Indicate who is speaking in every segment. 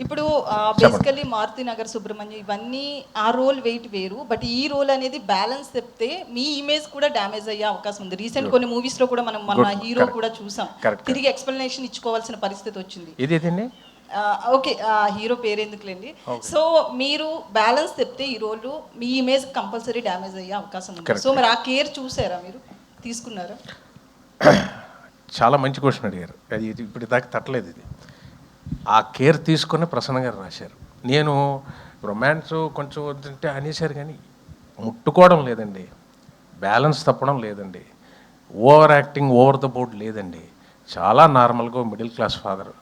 Speaker 1: ఇప్పుడు బేసికల్లీ మారుతి నగర్ సుబ్రహ్మణ్యం ఇవన్నీ ఆ రోల్ వెయిట్ వేరు, బట్ ఈ రోల్ అనేది బ్యాలెన్స్ చెప్తే మీ ఇమేజ్ కూడా డ్యామేజ్ అయ్యే అవకాశం ఉంది. రీసెంట్ కొన్ని మూవీస్ లో కూడా మనం మన హీరో కూడా చూసాం, తిరిగి ఎక్స్ప్లెనేషన్ ఇచ్చుకోవాల్సిన పరిస్థితి వచ్చింది. ఓకే, హీరో పేరు ఎందుకులేండి. సో మీరు బ్యాలెన్స్ చెప్తే ఈ రోల్ మీ ఇమేజ్ కంపల్సరీ డ్యామేజ్ అయ్యే అవకాశం ఉంది. సో మరి ఆ కేర్ చూసారా, మీరు తీసుకున్నారా?
Speaker 2: చాలా మంచి క్వశ్చన్ అడిగారు. అది ఇప్పుడు దాకా తట్టలేదు. ఇది ఆ కేర్ తీసుకొని ప్రసన్న గారు రాశారు. నేను రొమాన్స్ కొంచెం వద్దంటే అనేసారు, కానీ ముట్టుకోవడం లేదండి, బ్యాలెన్స్ తప్పడం లేదండి, over acting over the board లేదండి. చాలా నార్మల్గా మిడిల్ క్లాస్ ఫాదర్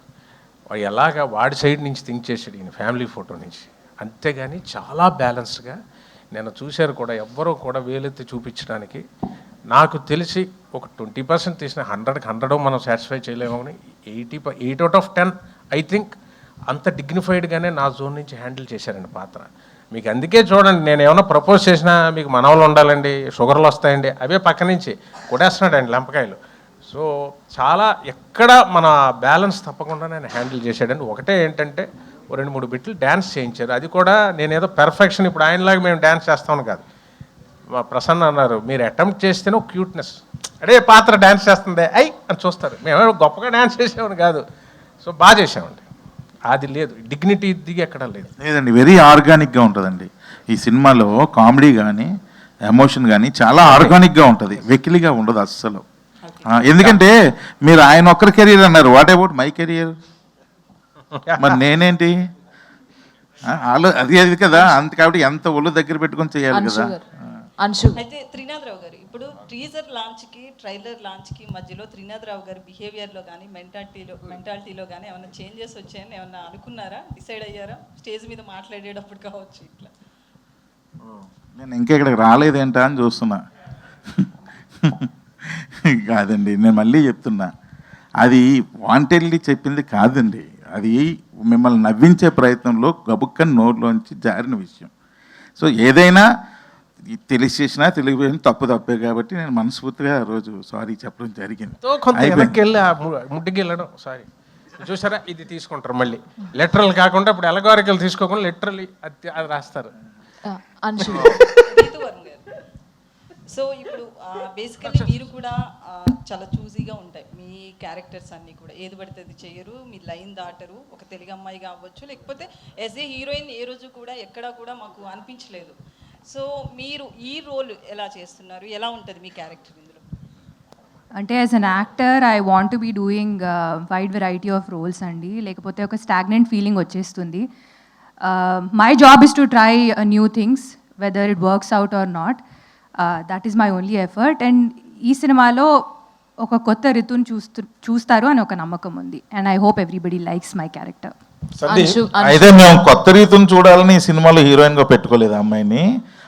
Speaker 2: ఎలాగా వాడి సైడ్ నుంచి థింక్ చేసాడు ఈయన ఫ్యామిలీ ఫోటో నుంచి, అంతేగాని చాలా బ్యాలెన్స్డ్గా నేను చూశారు కూడా. ఎవ్వరూ కూడా వేలెత్తి చూపించడానికి నాకు తెలిసి ఒక 20% తీసిన 100కి 100 మనం సాటిస్ఫై చేయలేము, కానీ 8 out of 10 ఐ థింక్ అంత డిగ్నిఫైడ్గానే నా జోన్ నుంచి హ్యాండిల్ చేశారండి పాత్ర. మీకు అందుకే చూడండి, నేను ఏమైనా ప్రపోజ్ చేసినా మీకు మనవలు ఉండాలండి, షుగర్లు వస్తాయండి, అవే పక్క నుంచి కొట్టేస్తున్నాడండి లెంపకాయలు. సో చాలా ఎక్కడ మన బ్యాలెన్స్ తప్పకుండా నేను హ్యాండిల్ చేశాడండి. ఒకటే ఏంటంటే 2-3 బిట్లు డ్యాన్స్ చేయించారు, అది కూడా నేనేదో పెర్ఫెక్షన్ ఇప్పుడు ఆయనలాగా మేము డ్యాన్స్ చేస్తామని కాదు. మా ప్రసన్న అన్నారు, మీరు అటెంప్ట్ చేస్తేనే ఒక క్యూట్నెస్, అడే పాత్ర డ్యాన్స్ చేస్తుంది అయి అని చూస్తారు, మేము గొప్పగా డ్యాన్స్ చేసామని కాదు. సో బాగా చేసామండి, అది లేదు, డిగ్నిటీ దిగి ఎక్కడ
Speaker 3: లేదండి. వెరీ ఆర్గానిక్గా ఉంటుందండి ఈ సినిమాలో. కామెడీ కానీ ఎమోషన్ కానీ చాలా ఆర్గానిక్గా ఉంటుంది, వెకిలిగా ఉండదు అస్సలు. ఎందుకంటే మీరు ఆయన ఒక్కరి కెరీర్ అన్నారు, వాట్ అబౌట్ మై కెరియర్? మరి నేనేంటి అది కదా, అంత కాబట్టి ఎంత ఒళ్ళు దగ్గర పెట్టుకొని చేయాలి కదా.
Speaker 1: అయితే త్రినాథరావు గారు, ఇప్పుడు టీజర్ లాంచ్కి ట్రైలర్ లాంచ్కి మధ్యలో త్రినాథరావు గారి బిహేవియర్లో కానీ మెంటాలిటీలో కానీ ఏమైనా చేంజెస్ వచ్చాయని ఏమన్నా అనుకున్నారా, డిసైడ్ అయ్యారా? స్టేజ్ మీద మాట్లాడేటప్పుడు కావచ్చు ఇట్లా.
Speaker 3: నేను ఇంకా ఇక్కడికి రాలేదేంటా అని చూస్తున్నా. కాదండి, నేను మళ్ళీ చెప్తున్నా, అది వాంటెడ్లీ చెప్పింది కాదండి, అది మిమ్మల్ని నవ్వించే ప్రయత్నంలో గబుక్కని నోరులోంచి జారిన విషయం. సో ఏదైనా తెలిసేసినా తెలియపోయినా తప్పే కాబట్టి నేను మనస్ఫూర్తిగా ఆ రోజు సారీ చెప్పడం జరిగింది.
Speaker 2: ముడ్డికి వెళ్ళడం సారీ చూసారా, ఇది తీసుకుంటారు మళ్ళీ లిటరల్ కాకుండా, ఇప్పుడు ఎలగారికలు తీసుకోకుండా లిటరల్లీ అది రాస్తారు.
Speaker 1: సో ఇప్పుడు బేసికలీ మీరు కూడా చాలా చూజీగా ఉంటాయి మీ క్యారెక్టర్స్ అన్నీ కూడా, ఏది పడితే అది చేయరు, మీ లైన్ దాటరు. ఒక తెలుగు అమ్మాయిగా అవ్వచ్చు, లేకపోతే యాజ్ ఏ హీరోయిన్ ఏ రోజు కూడా ఎక్కడా కూడా మాకు అనిపించలేదు. సో మీరు ఈ రోల్ ఎలా చేస్తున్నారు, ఎలా ఉంటుంది మీ క్యారెక్టర్ ఇందులో?
Speaker 4: అంటే as an actor I want to be doing wide variety of roles అండి, లేకపోతే ఒక స్టాగ్నెంట్ ఫీలింగ్ వచ్చేస్తుంది. My job is to try new things, whether it works out or not. That is my only effort. And ఈ సినిమాలో ఒక కొత్త రితుని చూస్తారు అని ఒక నమ్మకం ఉంది. And I hope everybody likes my character.
Speaker 3: అయితే మేము కొత్త రీతిని చూడాలని ఈ సినిమాలో హీరోయిన్గా పెట్టుకోలేదు అమ్మాయిని.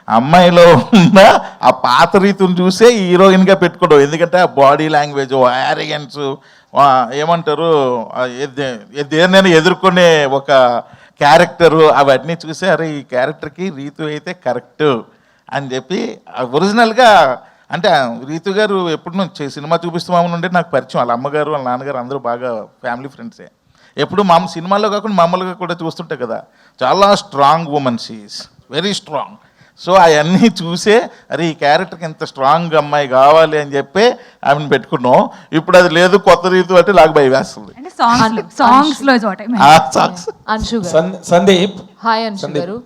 Speaker 3: అమ్మాయిలో ఉన్న ఆ పాత రీతిని చూసే హీరోయిన్గా పెట్టుకోవడం. ఎందుకంటే ఆ బాడీ లాంగ్వేజ్, యారగెన్స్, ఏమంటారు, దేన్నైనా ఎదుర్కొనే ఒక క్యారెక్టరు, అవన్నీ చూసే అరే ఈ క్యారెక్టర్కి రీతు అయితే కరెక్ట్ అని చెప్పి ఒరిజినల్గా. అంటే రీతు గారు ఎప్పుడు నుంచి సినిమా చూపిస్తూ మామూలు ఉంటే నాకు పరిచయం, వాళ్ళ అమ్మగారు వాళ్ళ నాన్నగారు అందరూ బాగా ఫ్యామిలీ ఫ్రెండ్సే. ఎప్పుడు మా సినిమాల్లో కాకుండా మామూలుగా కూడా చూస్తుంటే కదా, చాలా strong women, she is very strong. So అవన్నీ చూసే అరే ఈ క్యారెక్టర్కి ఎంత స్ట్రాంగ్ అమ్మాయి కావాలి అని చెప్పి ఆమెను పెట్టుకున్నాం. ఇప్పుడు అది లేదు, కొత్త రీతు అంటే నాకు భయం వేస్తుంది.
Speaker 4: సందీప్, హాయ్ అన్షు గారు.